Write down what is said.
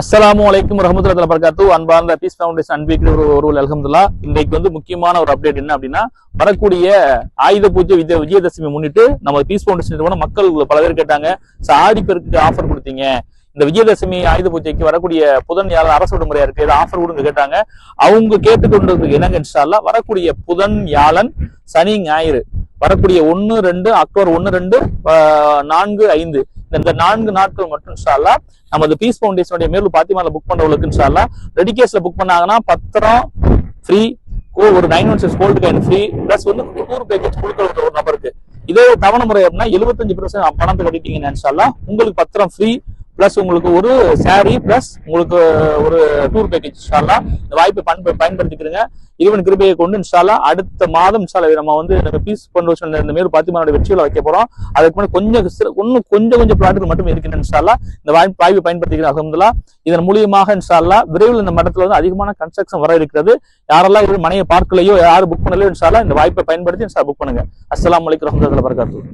அஸ்ஸலாமு அலைக்கும் வரஹ்மத்துல்லாஹி வபரகாத்துஹு. அன்பார்ந்த பீஸ் ஃபவுண்டேஷன் அன்பிற்கு ஒரு அல்ஹம்துலில்லாஹ். இன்றைக்கு முக்கியமான ஒரு அப்டேட் என்ன அப்படின்னா, வரக்கூடிய ஆயுத பூஜை விஜயதசமி முன்னிட்டு நம்ம பீஸ் ஃபவுண்டேஷன் நிறுவனம் மக்கள் பல பேர் கேட்டாங்க, ஆடி பெருக்கு ஆஃபர் கொடுத்தீங்க, இந்த விஜயதசமி ஆயுத பூஜைக்கு வரக்கூடிய புதன் வியாழன் அரசு விடுமுறையா இருக்கு, ஏதாவது ஆஃபர் கொடுங்க கேட்டாங்க. அவங்க கேட்டுக்கொண்டதுக்கு என்னங்க இன்ஷா அல்லாஹ் வரக்கூடிய புதன் வியாழன் சனி ஞாயிறு வரக்கூடிய 1-2 அக்டோபர் 1-2 4-5 இந்த 4 நாட்கள் மட்டும் இன்ஷா அல்லாஹ் நமது பீஸ் ஃபவுண்டேஷனுடைய மேலு பாத்திமால புக் பண்றவங்களுக்கு இன்ஷா அல்லாஹ் ரெடி கேஸ்ல புக் பண்ணாங்கன்னா பத்திரம் ஃப்ரீ, ஒரு 916 gold coin free, plus tour package கொடுக்குற ஒரு நபருக்கு. இதே தவணை முறை அப்படின்னா 75% பணத்தை கட்டிட்டீங்கன்னா இன்ஷா அல்லாஹ் உங்களுக்கு பத்திரம் ஃப்ரீ, பிளஸ் உங்களுக்கு ஒரு சாரி, பிளஸ் உங்களுக்கு ஒரு டூர் பேக்கேஜ். இன்ஷா அல்லாஹ் இந்த வாய்ப்பை பயன்படுத்திக்கிறீங்க. இறைவன் கிருபையை கொண்டு இன்ஷா அல்லாஹ் அடுத்த மாதம் இன்ஷா அல்லாஹ் நம்ம பீஸ் ஃபவுண்டேஷன் இந்த மேல் பாத்திமாவுடைய வெற்றிகளை வைக்க போறோம். அதுக்கு முன்னாடி கொஞ்சம் பிளாட்டுகள் மட்டும் இருக்கின்றன. இன்ஷா அல்லாஹ் இந்த வாய்ப்பை பயன்படுத்திக்கிறேன். அல்ஹம்துலில்லாஹ். இதன் மூலியமாக இன்ஷா அல்லாஹ் விரைவில் இந்த மடத்துல அதிகமான கன்ஸ்ட்ரக்ஷன் வர இருக்கிறது. யாரெல்லாம் இது மனையை பார்க்கலையோ, யாரும் புக் பண்ணலையோ இன்ஷா அல்லாஹ் இந்த வாய்ப்பை பயன்படுத்தி இன்ஷா புக் பண்ணுங்க. அஸ்ஸலாமு அலைக்கும் வரஹ்மத்துல்லாஹி வபரகாத்துஹு.